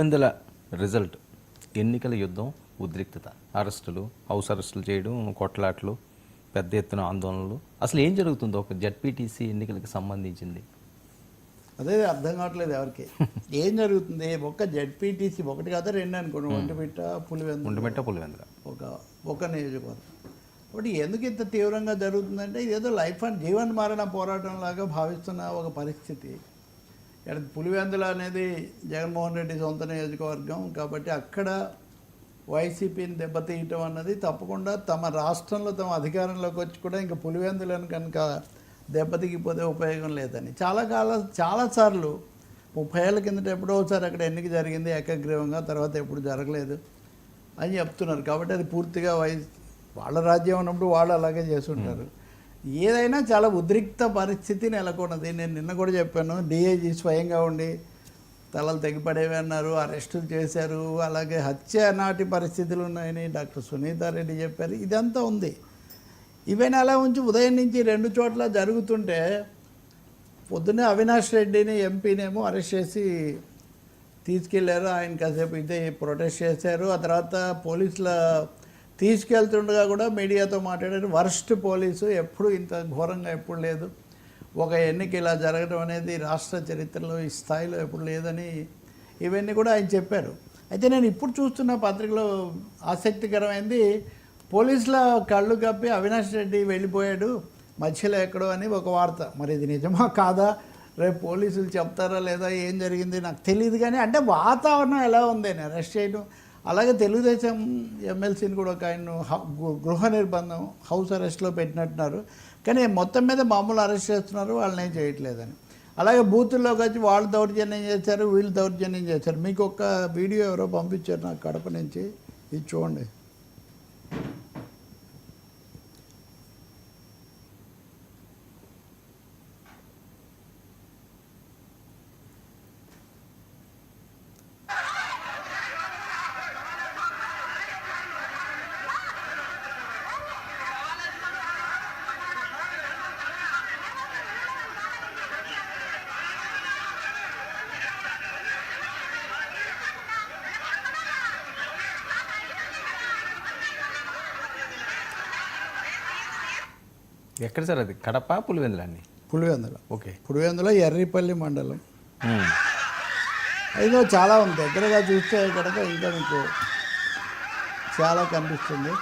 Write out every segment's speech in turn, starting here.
Pulivendula result ఎన్నికల యుద్ధం ఉద్రిక్తత అరెస్టులు హౌస్ అరెస్టులు చేయడం కొట్లాట్లు పెద్ద ఎత్తున ఆందోళనలు అసలు ఏం జరుగుతుందో ఒక జడ్పీటీసీ ఎన్నికలకు సంబంధించింది అదే అర్థం కావట్లేదు ఎవరికి ఏం జరుగుతుంది ఒక్క జడ్పీటీసీ ఒకటి కాదా రెండు అనుకోండి ఒంటిమిట్ట పులివెందుల ఒక నియోజకవర్గం కాబట్టి ఎందుకు ఇంత తీవ్రంగా జరుగుతుందంటే ఇదేదో లైఫ్ అండ్ జీవన్ మరణ పోరాటం లాగా భావిస్తున్న ఒక పరిస్థితి. ఇక్కడ పులివెందుల అనేది జగన్మోహన్ రెడ్డి సొంత నియోజకవర్గం కాబట్టి అక్కడ వైసీపీని దెబ్బతీయటం అన్నది తప్పకుండా తమ రాష్ట్రంలో తమ అధికారంలోకి వచ్చి కూడా ఇంకా పులివెందులను కనుక దెబ్బతికిపోతే ఉపయోగం లేదని చాలాసార్లు 30 ఏళ్ళ కిందట ఎప్పుడో ఒకసారి అక్కడ ఎన్నిక జరిగింది ఏకగ్రీవంగా, తర్వాత ఎప్పుడు జరగలేదు అని చెప్తున్నారు. కాబట్టి అది పూర్తిగా వాళ్ళ రాజ్యం ఉన్నప్పుడు వాళ్ళు అలాగే చేస్తుంటారు. ఏదైనా చాలా ఉద్రిక్త పరిస్థితి నెలకొన్నది. నేను నిన్న కూడా చెప్పాను, డిఐజీ స్వయంగా ఉండి తలలు తెగిపడేవి అన్నారు, అరెస్టులు చేశారు, అలాగే హత్య నాటి పరిస్థితులు ఉన్నాయని డాక్టర్ సునీతారెడ్డి చెప్పారు. ఇదంతా ఉంది. ఇవన్నీ అలా ఉంచి ఉదయం నుంచి 2 చోట్ల జరుగుతుంటే పొద్దున్నే అవినాష్ రెడ్డిని ఎంపీనేమో అరెస్ట్ చేసి తీసుకెళ్లారు. ఆయన కాసేపు ఇదే ప్రొటెస్ట్ చేశారు. ఆ తర్వాత పోలీసుల తీసుకెళ్తుండగా కూడా మీడియాతో మాట్లాడారు. వర్స్ట్ పోలీసు, ఎప్పుడు ఇంత ఘోరంగా ఎప్పుడు లేదు, ఒక ఎన్నిక ఇలా జరగడం అనేది రాష్ట్ర చరిత్రలో ఈ స్థాయిలో ఎప్పుడు లేదని ఇవన్నీ కూడా ఆయన చెప్పారు. అయితే నేను ఇప్పుడు చూస్తున్న పత్రికలో ఆసక్తికరమైంది, పోలీసుల కళ్ళు కప్పి అవినాష్ రెడ్డి వెళ్ళిపోయాడు మధ్యలో ఎక్కడో అని ఒక వార్త. మరి ఇది నిజమా కాదా, రేపు పోలీసులు చెప్తారా లేదా, ఏం జరిగింది నాకు తెలియదు. కానీ అంటే వాతావరణం ఎలా ఉంది అని అరెస్ట్ చేయడం. అలాగే తెలుగుదేశం ఎమ్మెల్సీని కూడా ఒక ఆయన గృహ నిర్బంధం హౌస్ అరెస్ట్లో పెట్టినట్టున్నారు. కానీ మొత్తం మీద మామూలు అరెస్ట్ చేస్తున్నారు, వాళ్ళని ఏం చేయట్లేదని. అలాగే బూతుల్లోకి వచ్చి వాళ్ళు దౌర్జన్యం చేశారు, వీళ్ళు దౌర్జన్యం చేశారు. మీకు ఒక వీడియో ఎవరో పంపించారు నాకు కడప నుంచి, ఇది చూడండి. ఎక్కడ సార్ అది, కడప పులివెందుల అండి? పులివెందుల. ఓకే. పులివెందుల ఎర్రిపల్లి మండలం. అయితే చాలా ఉంది, దగ్గరగా చూస్తే కనుక ఇంకా మీకు చాలా కనిపిస్తుంది.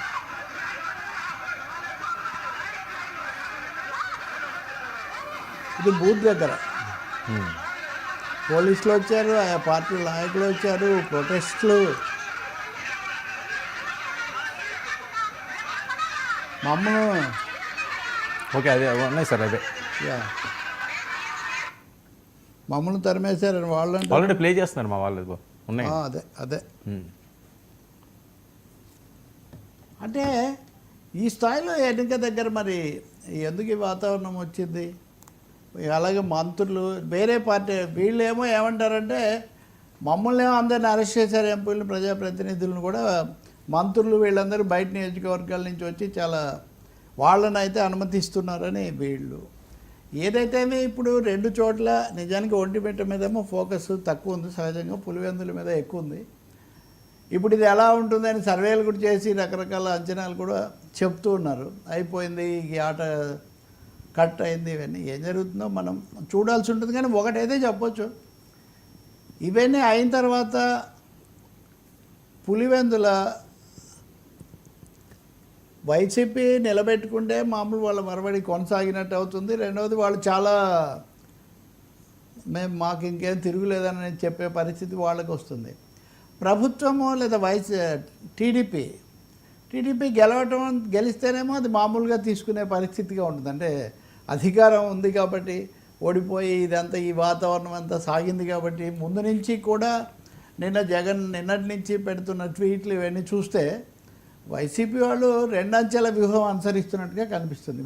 ఇది బూత్ దగ్గర పోలీసులు వచ్చారు, ఆయా పార్టీ నాయకులు వచ్చారు, ప్రొటెస్ట్లు. మమ్మల్ని ఓకే, అదే ఉన్నాయి సార్, అదే మమ్మల్ని తరిమేశారని వాళ్ళు ఆల్రెడీ ప్లే చేస్తున్నారు మా వాళ్ళు ఉన్నాయి. అదే అంటే ఈ స్థాయిలో ఎన్నిక దగ్గర మరి ఎందుకు ఈ వాతావరణం వచ్చింది? అలాగే మంత్రులు వేరే పార్టీ వీళ్ళేమో ఏమంటారంటే మమ్మల్ని ఏమో అందరిని అరెస్ట్ చేశారు, ఎంపీలను ప్రజాప్రతినిధులను కూడా. మంత్రులు వీళ్ళందరూ బయట నియోజకవర్గాల నుంచి వచ్చి చాలా వాళ్ళని అయితే అనుమతిస్తున్నారని వీళ్ళు. ఏదైతే ఇప్పుడు 2 చోట్ల నిజానికి ఒంటిమిట్ట మీదేమో ఫోకస్ తక్కువ ఉంది, సహజంగా పులివెందుల మీద ఎక్కువ ఉంది. ఇప్పుడు ఇది ఎలా ఉంటుందని సర్వేలు కూడా చేసి రకరకాల అంచనాలు కూడా చెప్తూ ఉన్నారు. అయిపోయింది, ఈ ఆట కట్ అయింది, ఇవన్నీ ఏం జరుగుతుందో మనం చూడాల్సి ఉంటుంది. కానీ ఒకటైతే చెప్పొచ్చు, ఇవన్నీ అయిన తర్వాత పులివెందుల వైసీపీ నిలబెట్టుకుంటే మామూలు వాళ్ళ మరబడి కొనసాగినట్టు అవుతుంది. రెండవది వాళ్ళు చాలా మాకు ఇంకేం తిరుగులేదని చెప్పే పరిస్థితి వాళ్ళకి వస్తుంది. ప్రభుత్వము లేదా టీడీపీ గెలిస్తేనేమో అది మామూలుగా తీసుకునే పరిస్థితిగా ఉంటుంది. అంటే అధికారం ఉంది కాబట్టి ఓడిపోయి ఇదంతా ఈ వాతావరణం అంతా సాగింది కాబట్టి ముందు నుంచి కూడా నిన్నటి నుంచి పెడుతున్న ట్వీట్లు ఇవన్నీ చూస్తే వైసీపీ వాళ్ళు 2 అంచెల వ్యూహం అనుసరిస్తున్నట్టుగా కనిపిస్తుంది.